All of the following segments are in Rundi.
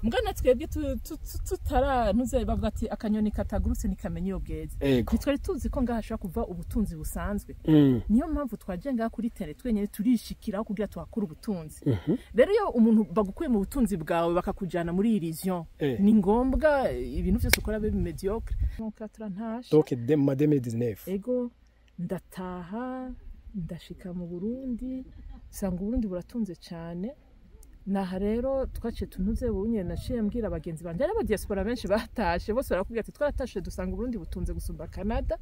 mugana twebwe tutara ntuze bavuga ati akanyoni katagurutse nikamenye iyo bweze nitwari tuzi ko ngahashaka kuva ubutunzi busanzwe niyo mpamvu twaje ngaha kuri tele twenyene turishikiraho kugira tuhakura ubutunzi rero iyo umuntu bagukuye mu butunzi bwawe bakakujana muri illusion ni ngombwa ibintu byose ukora be mediocre donc atrantaje donc de 2019 ego ndataha ndashika mu Burundi sanga Burundi buratunze cyane naha rero twace tunuze bunye naciye mbwira abagenzi banje ari aba diaspora benshi batashe bose barakubwira ati twaratashe dusanga Burundi butunze gusumba Canada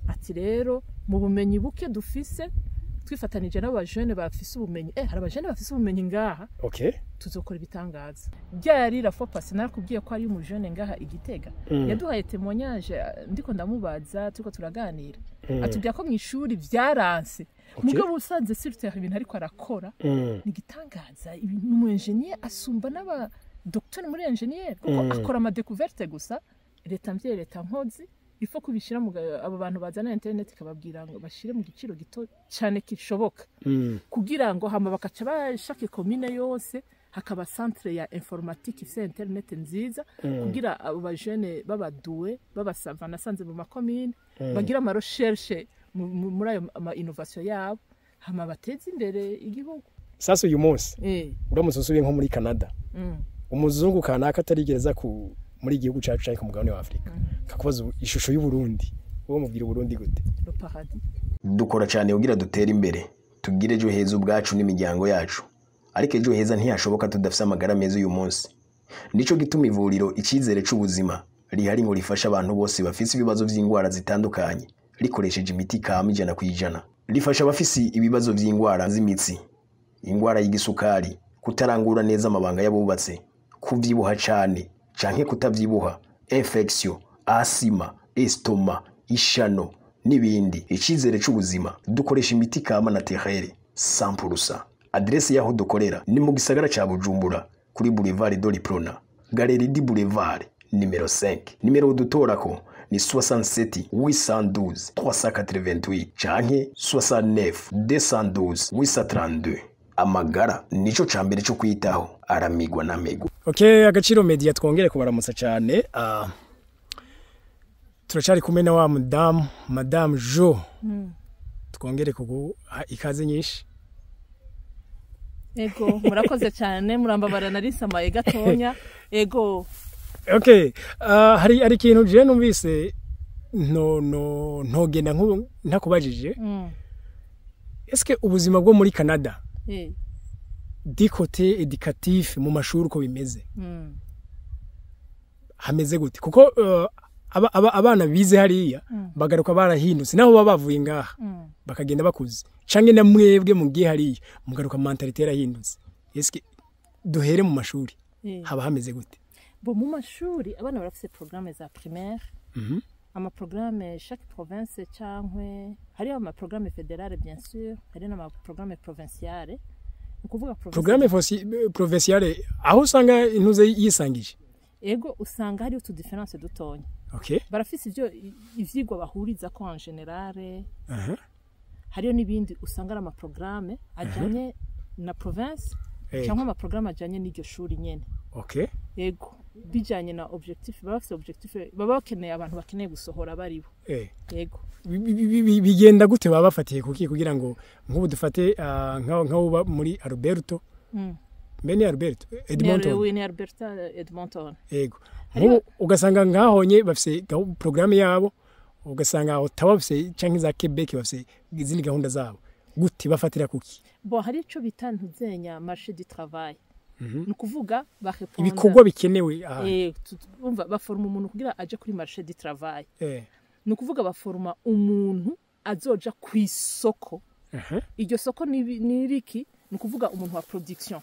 ati rero mu bumenyi buke dufise twifatanije n'aba jeune bafise ubumenyi hari aba jeune bafise ubumenyi ngaha tuzokora ibitangaza byari la fois passée narakubwiye ko ari mu jeune ngaha Igitega yaduhaye témoignage ndiko ndamubaza turiko turaganira atubwira ko mu ishuri vyaranse mugabo usanze sur terre ibintu ariko arakora ni gitangaza ibintu mu engineer asumba n'aba docteur muri engineer kuko akora ama découverte gusa leta mvye leta nkozi ifo kubishira mu abo bantu bazana internet kababwira ngo bashire mu giciro gito cyane kishoboka kugira ngo hama bakaca bashake commune yose hakaba centre ya informatique ifite internet nziza kugira abo bajene babaduwe babasavana sanze mu makomine bagira ama recherche muri ayo ama innovation yabo hama bateze imbere igihugu sasa uyu munsi uramutse usubiye nko muri Canada umuzungu kanaka atarigereza ku muri igihugu cyacu cyane ku mugabane wa Afrika kakubaza ishusho y'u Burundi wo mubwira Burundi gute le paradis dukora cyane ugira dutera imbere tugire ejo heza ubwacu n'imiryango yacu ariko ejo heza ntiyashoboka tudafise amagara meza uyu munsi nico gituma ivuriro icyizere cy'ubuzima rihari ngo rifasha abantu bose bafise ibibazo by'ingwara zitandukanye rikoresheje imiti kama 100%. Rifasha abafisi ibibazo by'ingwara z'imitsi, ingwara y'igisukari, kutarangura neza amabanga yabubatse, kuvyibuha cyane canke kutavyibuha, infection, asima, estoma, ishano n'ibindi. Icyizere cy'ubuzima dukoresha imiti kama na terere 100%. Adresse yaho dukorera ni mu gisagara ca Bujumbura kuri Boulevard Doliprona, Galerie du Boulevard numero 5. Numero dutorako ni 67 812 388 canke 69 212 832. Amagara nico cambere cyo kwitaho aramigwa na mego. Okay, Agaciro Media twongere kubaramutsa cyane. Turacari kumwe na wa Madame Jo. Twongere kugu ikaze nyinshi. Ego murakoze cyane murambabara narisamaye gatonya. Ego okay, hari ikintu je numvise ntogenda ntakubajije. Est-ce ubuzima bwo muri Canada du côté éducatif mu mashuri uko bimeze hameze gute kuko abana bize hariya bagaruka barahindutse naho baba bavuye ngaha bakagenda bakuze canke na mwebwe mu gihe hariya mugaruka mentalite yarahindutse. Est-ce duhere mu mashuri haba hameze gute? Bo mu mashuri abana barafise programme za primaire ama programme chaque province cankwe hari ama programme fédérale bien sûr hari na programme provinciale ukuvuga programme provinciale aho usanga intuze yisangije. Ego usanga hari utu difference dutonya. Okay, barafise ivyigwa bahuriza ko en général hariyo nibindi usanga ama programme ajanye na province cyangwa ama programme ajanye n'iryo shuri nyene. Okay, ego bijanye na objectif bafise objectif baba bakeneye abantu bakeneye gusohora baribo. Ego bigenda gute baba bafatiye kugira ngo nk'ubu dufate nkaho muri Alberto Bene Alberto Edmonton ni Alberta Edmonton. Ego ugasanga ngahonye bafise programme yabo ugasanga Ottawa bafise canke za Quebec bafise izindi gahunda zabo gute bafatira kuki? Bo hari ico bitantuzenya marché du travail. Nukuvuga bareponda ibikorwa bikenewe umva baforma umuntu kugira aje kuri marché du travail. Nukuvuga baforma umuntu azoja kwisoko. Iryo soko ni riki nukuvuga umuntu wa production.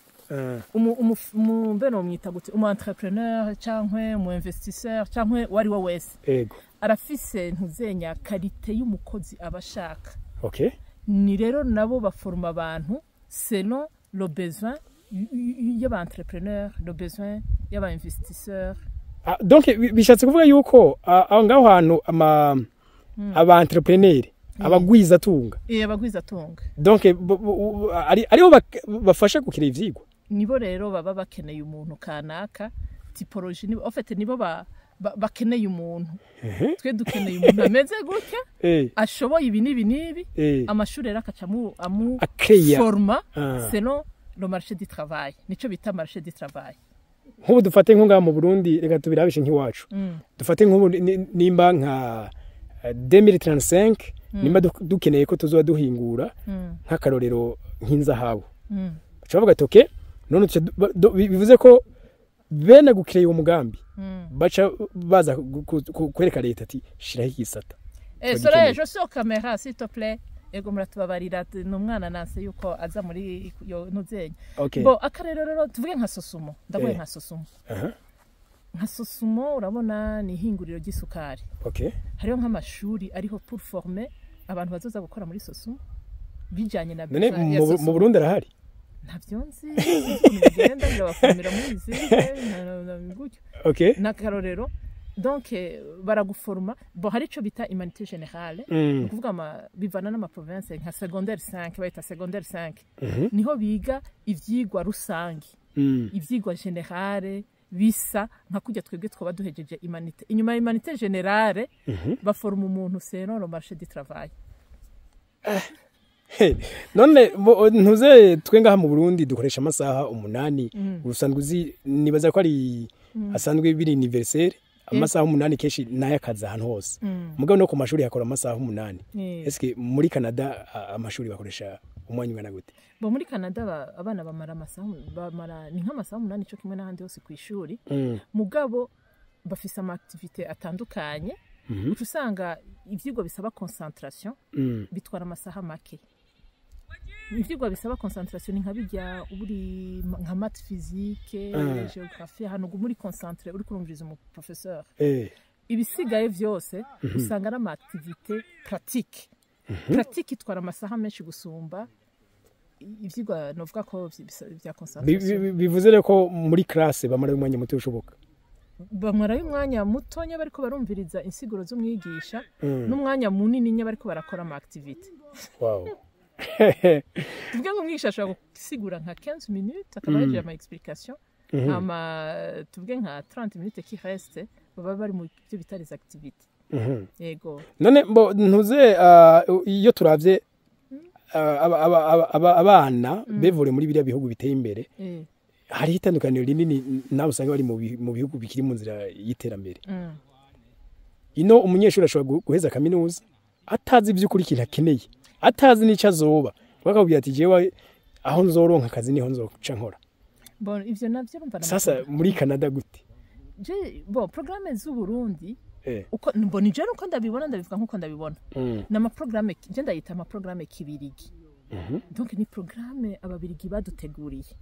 Beno mwita gute entrepreneur cyangwe mu investisseur cyangwe wari wa wese. Ego arafise ntuzenya qualité y'umukozi abashaka. Okay, ni rero nabo baforma abantu selon le besoin y'aba entrepreneur, le besoin y'aba investisseur. Donc bishatse kuvuga yuko aho ngaho hantu aba entrepreneur abagwiza tunga. Abagwiza tunga. Donc ariho bafasha gukira ivyigwa. nibo rero baba bakeneye umuntu kanaka typology nibo ofete nibo bakeneye umuntu twe dukeneye umuntu ameze gutya ashoboye ibi nibi amashuri rero akacamu forma selon le marché du travail nico bita marché du travail. Nk'ubu dufate nko mu Burundi reka tubirabishe nk'iwacu dufate nk'ubu nimba nka 2035 nimba dukeneye ko tuzoba duhingura nk'akarorero nk'inzahabu bavuga ati okay none bivuze ko bene gukireye umugambi baca baza kwereka leta ati shiraho igisata Soleil je suis au caméra s'il te plaît ego muratubabarira n'umwana nanse yuko aza muri yo nuzenya bo akarero rero tuvuge nka Sosumo ndagoye nka Sosumo nka Sosumo urabona ni hinguriro ry'isukari hariho nk'amashuri ariho pour former abantu bazoza gukora muri Sosumo bijanye na mu Burundi arahari ntabyo nzi ngenda ndabafumira muri izi gutyo nakarorero donc baraguforma bo hari ico bita humanité générale ukuvuga bivana n'ama province nka secondaire 5 bayita secondaire 5 niho biga ivyigwa rusangi ivyigwa générale bisa nka kujya twebwe twaba duhejeje humanité inyuma humanité générale baforma umuntu selon le marché du travail. None ntuze twenga mu Burundi dukoresha amasaha 8 usanzwe uzi nibaza ko ari asanzwe biri universel amasaha 8 keshi nayakaza ahantu hose mugabo no ku mashuri yakora amasaha 8 eske muri Canada amashuri bakoresha umwanya ungana gute? Bo muri Canada abana bamara amasaha ni nk'amasaha 8 cyo kimwe n'ahandi hose ku ishuri mugabo bafise ama activité atandukanye usanga ivyigwa bisaba concentration bitwara amasaha make ivyigwa bisaba concentration nka bijya uburi nka math physique géographie hano muri concentré uri kurumviriza umu professeur ibisigaye vyose usanga na activité pratique pratique itwara amasaha menshi gusumba ivyigwa novuga ko bya concentration bivuze rero ko muri classe bamara umwanya muto ushoboka bamara umwanya mutonya bariko barumviriza insiguro z'umwigisha n'umwanya munini nya bariko barakora ama activité. Tuvuge ngo umwigisha ashobora gusigura nka 15 minutes akaba yaje ama explication ama tuvuge nka 30 minutes qui reste baba bari mu byo bita les activités. Yego none ntuze iyo turavye abana bevore muri biriya bihugu biteye imbere hari itandukaniro rinini nawe usanga bari mu bihugu bikiri mu nzira y'iterambere. Ino umunyeshuri ashobora guheza kaminuza atazi ivy'ukuri kintu akeneye atazi n'ico azoba bakabwira ati jewe aho nzoronka akazi niho nzoca nkora. Bon ivyo navyo urumva sasa muri Canada gute programme z'u Burundi uko mbona je nuko ndabibona ndabivuga nkuko ndabibona n'ama programme je ndayita ama programme kibirigi. Donc ni programme ababirigi baduteguriye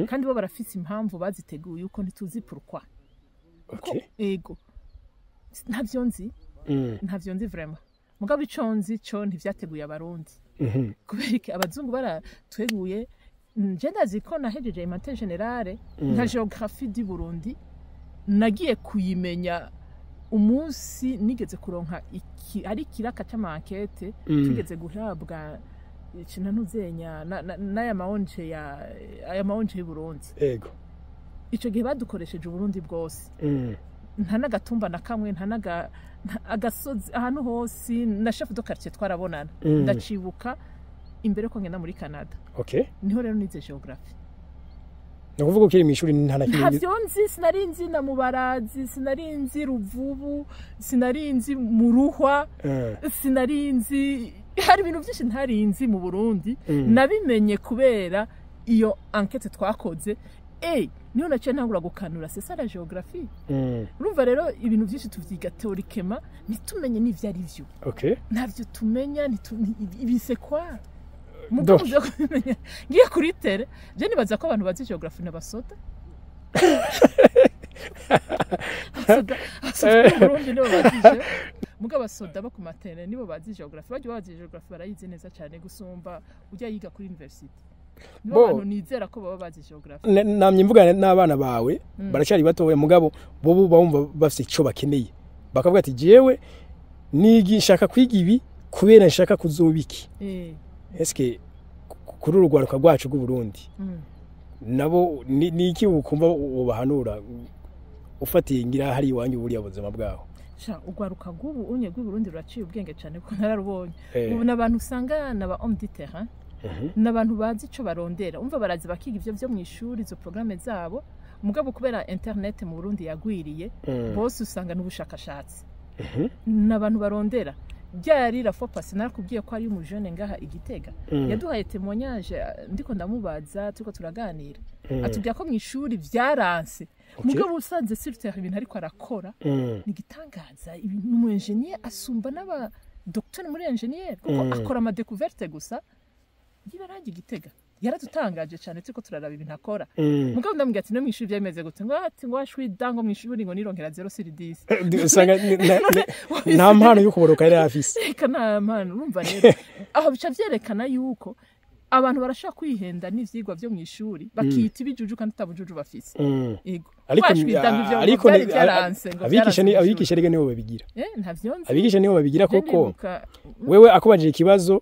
kandi bo barafise impamvu baziteguye uko ntituzi pourquoi. Ego ntavyo nzi vraiment mugabo iconzi cyo ntivyateguye abarundi kubera abazungu baratweguye je ndazi ko nahejeje humanité générale nka géographie du Burundi nagiye kuyimenya umunsi nigeze kuronka ari kiraka cy'ama enquête tugeze guhabwa kinanuzenya n'aya maonje y'u Burundi. Ego ico gihe badukoresheje Burundi bwose nta nagatumba na kamwe nta agasozi ahantu hose na chef de quartier twarabonana ndacibuka imbere ko ngenda muri Canada. Niho rero nize geography. Nakuvuga ukiri mu ishuri nta nakindi. Havyo nzi sinarinzi na mubarazi sinarinzi ruvubu sinarinzi muruhwa sinarinzi hari ibintu byinshi ntarinzi mu Burundi nabimenye kubera iyo enquête twakoze niyo naciye ntangura gukanura c'est ça la géographie. Urumva rero ibintu byinshi tuvyiga théoriquement nitumenye n'ivyo ari vyo ntavyo tumenya ibise kwa mugabo byo kumenya ngiye kuri tere je nibaza ko abantu bazi geographie n'abasoda Burundi nibo bazije mugabo abasoda bo ku matene nibo bazi geographie bajye bazi geographie barayize neza cyane gusumba ujya yiga kuri university. Bo nizera ko baba bazi geographie namye mvugana n'abana bawe baracari batowe mugabo bo bumva bafite ico bakeneye bakavuga ati jewe nshaka kwiga ibi kubera nshaka kuzobiki. Eske kuri urugwaruka rwacu rw'u Burundi nabo ni iki ukumva ubahanura ufatiye ngira hari iwanyu buriya buzima bwaho ugwaruka gubu unye Burundi ruraciye ubwenge cyane kuko nararubonye ubu nabantu usanga naba homme du terrain nabantu bazi ico barondera umva barazi bakiga ivyo byo mu ishuri zo programme zabo mugabo kubera internet mu Burundi yagwiriye bose usanga n'ubushakashatsi nabantu barondera byari la fois passée nakubwiye ko ari umujene ngaha Igitega yaduhaye témoignage ndiko ndamubaza tuko turaganira atubya ko mu ishuri byaranse mugabo usanze sur terre ibintu ariko arakora ni gitangaza ibintu mu engineer asumba n'aba docteur muri engineer kuko akora ama découverte gusa yibaraje Igitega yaradutangaje cyane tuko turaraba ibintu akora mugabo ndambwiye ati no mu ishuri byameze gute ngo ati ngo ashwi dango mu ishuri ngo nirongera 0 sur 10 usanga nta mpano yo kuboroka yari afise kana mpano urumva rero aho bica byerekana yuko abantu barashaka kwihenda n'ivyigwa byo mu ishuri bakita ibijuju kandi tabujuju bafise yego ariko abigisha rege nibo babigira abigisha nibo babigira koko wewe akubajije ikibazo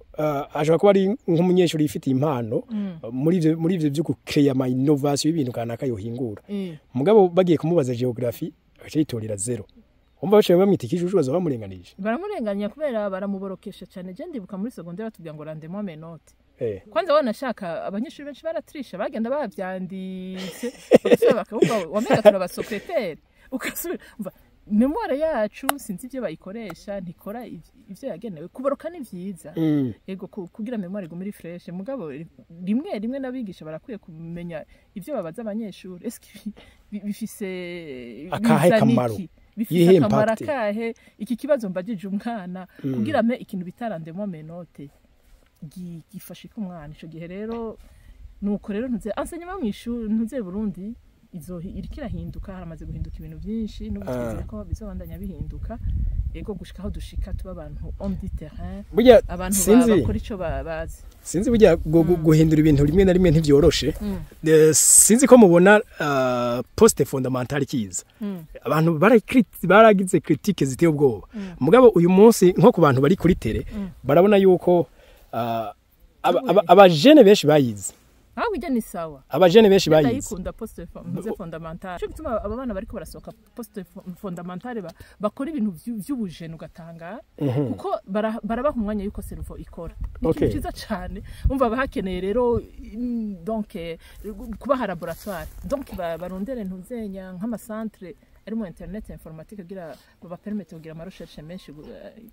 ashobora kuba ari nk'umunyeshuri yifitiye impano muri ivyo byo gukreya ama innovation y'ibintu kanaka yohingura mugabo bagiye kumubaza geography aca yitorera 0 umva baciye bamwita ikijuju baza bamurenganije baramurenganya kubera baramuborokesha cyane je ndibuka muri secondaire batubwira ngo rendez-moi mes notes kwanza wanashaka abanyeshuri benshi baratrisha bagenda bavyanditse bakaba wamenya turaba secrétaire ukasubira umva memoire yacu sinzi ivyo bayikoresha ntikora ivyo yagenewe kuboroka ni vyiza yego kugira memoire go muri fresh mugabo rimwe nabigisha barakwiye kumenya ivyo babaza abanyeshuri eski bifise akahe kamaro bifise akamaro akahe iki kibazo mbajije umwana kugira me ikintu bitarandemo menote gifashe ku mwana ico gihe rero nuko rero ntuze enseignement mu ishuri ntuze Burundi irikira hinduka haramaze guhinduka ibintu byinshi n'ubutizera ko bizobandanya bihinduka yego gushikaho dushika tuba abantu homme du terrain abantu bakora ico bazi sinzi burya guhindura ibintu rimwe na rimwe ntivyoroshe sinzi ko mubona poste fondamentale kiza abantu baragize critique ziteye ubwoba mugabo uyu munsi nko ku bantu bari kuri tele barabona yuko abajene benshi bayize bijya ni sawa abajene benshi bayize ndayikunda poste fondamentale cyo bituma aba bana bariko barasoka poste fondamentale bakora ibintu by'ubujene ugatanga kuko barabaha umwanya yuko cerveau ikora ni cyiza cyane umva bahakeneye rero donc kuba laboratoire donc barondere ntuzenya nk'ama centre ari mu internet informatique kugira baba permettre kugira ama recherche menshi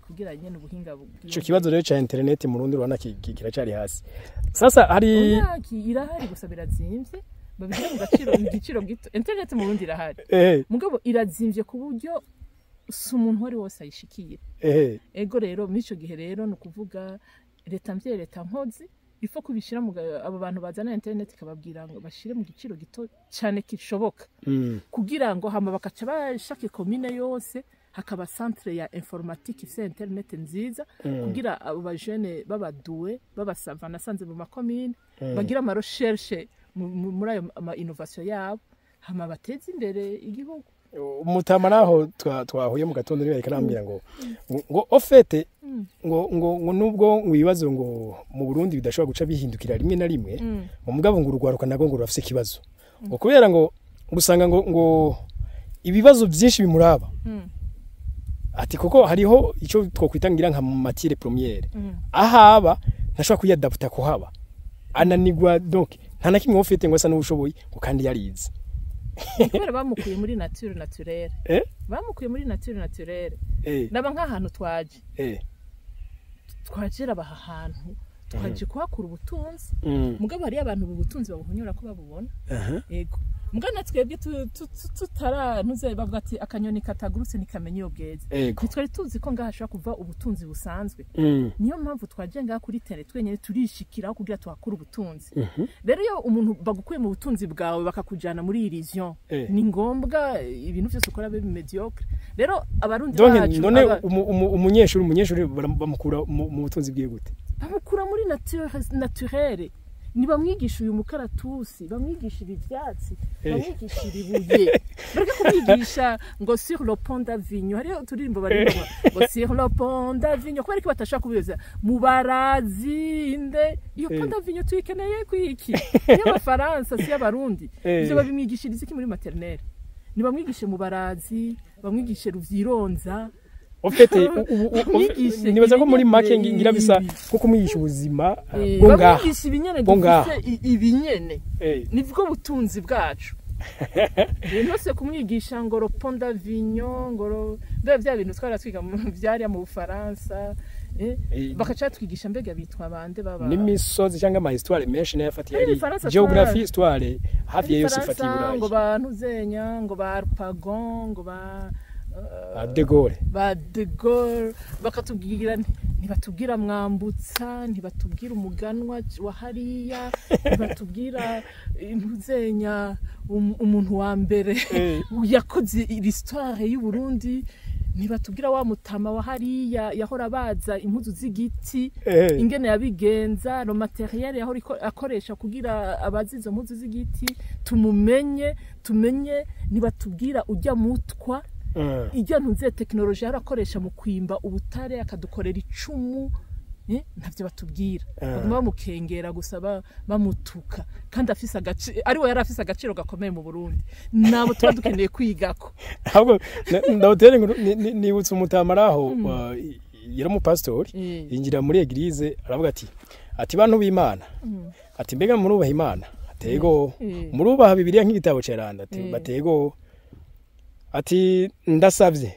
kugira nyene ubuhinga ico kibazo rero cha internet mu Burundi rwana kiracari hasi sasa hari irahari gusa birazimvye babigira mu giciro gito internet mu Burundi irahari mugabo irazimvye ku buryo umuntu wari wose ayishikiye ego rero mico gihe rero no kuvuga leta nkozi ifo kubishira mu abo bantu bazana internet kababwira ngo bashire mu giciro gito cyane kishoboka kugira ngo hama bakaca bashake commune yose hakaba centre ya informatique ifite internet nziza kugira abo bajene babaduwe babasava nasanze mu makomine bagira ama recherche muri ayo innovation yabo hama bateze imbere igihugu umutama naho twahuye mu gatondo niba ikarambira ngo ofete ngo nubwo wibazo ngo mu Burundi bidashobora guca bihindukira rimwe na rimwe mu mugabo ngo urugwaruka nago ngo rafise kibazo ngo kubera ngo usanga ngo ibibazo byinshi bimuraba ati koko hariho ico twokwitangira nka matière première ahaba ntashobora kuyadapta ko haba ananigwa donc nta nakimwe ofete ngo asa n'ubushoboyi ngo kandi yarize kubera bamukuye muri nature naturelle bamukuye muri nature naturelle naba nk'ahantu twagera baha hantu twaje kuhakura ubutunzi mugabo hari abantu ubutunzi babuhonyora ko babubona yego mugana twebwe tutarantuze bavuga ati akanyoni katagurutse nikamenya iyo bweze twari tuzi ko ngaha ashaka kuva ubutunzi busanzwe niyo mpamvu twaje ngaha kuri tele twenyene turishikiraho kugira tuhakura ubutunzi rero iyo umuntu bagukuye mu butunzi bwawe bakakujana muri illusion ni ngombwa ibintu byose ukora be mediocre rero abarundi bacu none umunyeshuri bamukura mu butunzi bwiye gute bamukura muri naturelle ni bamwigisha uyu mukaratusi bamwigisha ibyatsi bamwigisha ibuye bareke kwigisha ngo sur le pont d'Avignon hariyo turirimbo baririmba ngo sur le pont d'Avignon kubera ko batashaka kubiyoza mu barazinde iyo pont d'Avignon tuyikeneye kwiki y'abafaransa si y'abarundi ivyo babimwigishiriza iki muri maternelle ni bamwigishe mu barazi bamwigishe ruvyironza ofete nibaza ko muri make ngira bisa ko kumwigisha ubuzima bwo ngaha bamwigisha ibinyene dufise ibinyene nivwo butunzi bwacu Nose kumwigisha ngo pont d'Avignon ngo bya bintu twaratwiga byari mu Bufaransa bakaca twigisha mbega bitwa bande baba n'imisozi cyangwa ama histoire menshi nayafatiye ari geography histoire hafi yose ifatiye Burayi ngo bantu zenya ngo ba Arpagon ngo ba De Gaulle bakatubwira ntibatubwira mwambutsa ntibatubwira umuganwa wa hariya ntibatubwira intuzenya umuntu wa mbere yakoze l'histoire y'u Burundi ntibatubwira wa mutama wa hariya yahora baza impuzu z'igiti ingene yabigenza no materiel yahora akoresha kugira abazizo mpuzu z'igiti tumenye ntibatubwira ujya mutwa ijya ntuze technology yarakoresha mu kwimba ubutare akadukorera icumu ntavyo batubwira baguma bamukengera gusaba bamutuka kandi afise ari we yarafise agaciro gakomeye mu Burundi nabo tuba dukeneye kwigako ahubwo ndahotere nibutse umutamaraho yari mu pastor yinjira muri eglise aravuga ati bantu b'Imana ati mbega murubaha Imana atego murubaha Bibiliya nk'igitabo ceranda ati batego ati ndasavye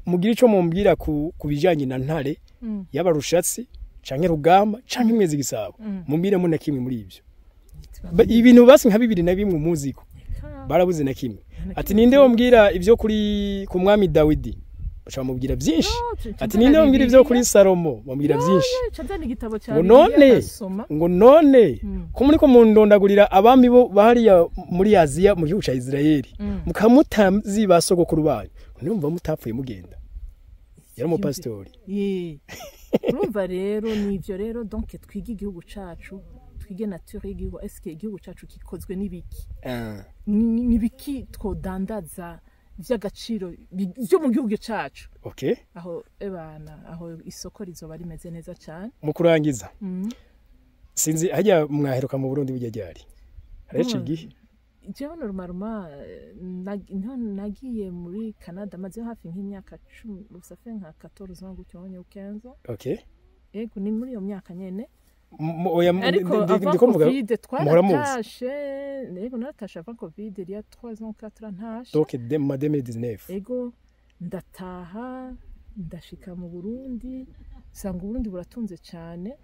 mugira ico mumbwira kubijanye na ntare y'abarushatsi canke rugamba canke mwezi gisabo mumbire mu nakimwe muri ivyo ibintu basi nka 2001 muziko barabuze nakimwe ati ninde wombwira ivyo kuri ku mwami Dawidi bacha mubwira byinshi ati ninde wombwira ivyo kuri Salomo bambwira byinshi ngo none ko muri ko mundondagurira abami bo bahariya muri Aziya mu gihugu ca Israeli mukamutazi basogokuru banyu numva mutapfuye mugenda yari mu pastori urumva rero nivyo rero donc twiga igihugu cacu twige nature y'igihugu eske igihugu cacu kikozwe n'ibiki nibiki twodandaza vy'agaciro byo mu gihugu cacu okay aho aho isoko rizoba rimeze neza cyane mu kurangiza sinzi hajya mwaheruka mu Burundi bujya ryari areci gihe jewe normalement nagiye muri Canada maze hafi nk'imyaka 10 usafe nka 14 ans gucyonye 15 okay ego ni muri iyo myaka nyene ndiko mvuga twaratashe ego naratashe avant covid il y a 3 ans 4 ans ntashe donc 2019 ego ndataha ndashika mu Burundi sanga Burundi buratunze cyane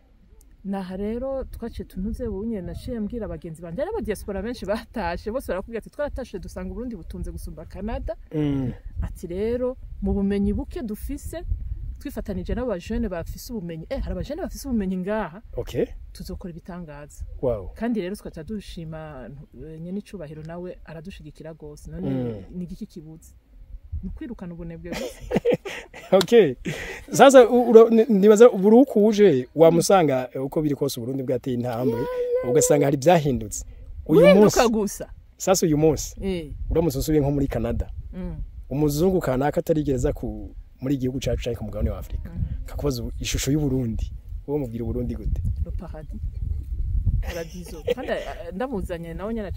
naha rero twaciye tunuze bunye naciye mbwira abagenzi banje ari abadiaspora benshi batashe bose barakubwira ati twaratashe dusanga Burundi butunze gusumba Canada ati rero mu bumenyi buke dufise twifatanije n'abo bajene bafise ubumenyi hari abajene bafise ubumenyi ngaha okay tuzokora ibitangaza wow kandi rero twaca dushima nyene icubahiro nawe aradushigikira gose none ni giki kibuze nukwirukana ubunebwe bose okay sasa nibaza buruku uje wamusanga uko biri kose Burundi bwateye intambwe ugasanga hari byahindutse uyu munsi gusa sasa uyu munsi uramutse usubiye nko muri Canada umuzungu kanaka atarigereza ku muri igihugu cyacu cyangwa umugabane wa Afrika kakubaza ishusho y'u Burundi wo mubwira Burundi gute le paradis paradiso kandi ndamuzanye nawe nyana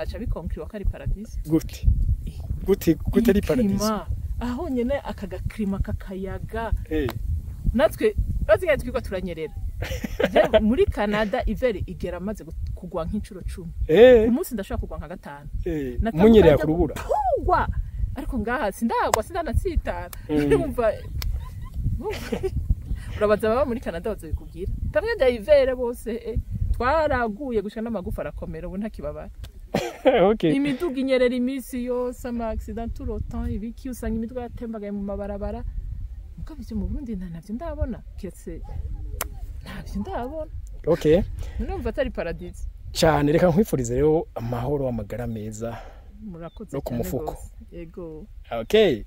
aca bikonkriwa kari paradis gute ari paradiso aho nyene akaga klima kakayaga natwe bazigaye twiko turanyerera muri Canada ivere igera maze kugwa nk'incuro 10 umunsi ndashaka kugwa nka 5 munyerera ku rubura kugwa ariko ngaha sindagwa sindanatsitara urumva urabaza baba muri Canada bazobikubwira période d'hiver bose twaraguye gushika n'amagufa arakomera ubu ntakibabara okay imiduga inyerera imisi yose ama accident tout le temps ibiki usanga imiduga yatembagaye mu mabarabara muko byo mu Burundi navyo ndabona ketse navyo ndabona okay numva atari paradise cyane reka nkwifurize rero amahoro amagara meza murakoze no ku mufuko yego okay